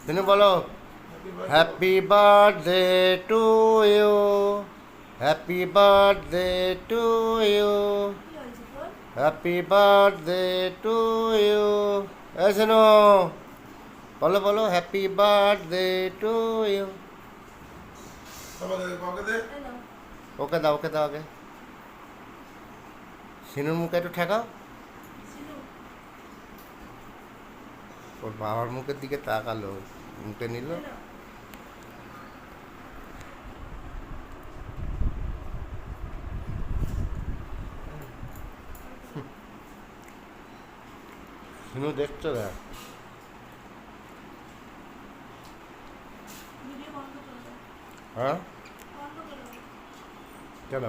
তুমি বলো happy birthday to you, happy birthday to you, happy birthday to you. শোনো, বলো বলো happy birthday to you. Okay দাও, ওকে দাও আগে। সিনুর মুখে একটু ঠেকাও। ওর বাবার মুখের দিকে তাকালো, মুখে নিল। সিনু দেখছো না? হ্যাঁ, কেন?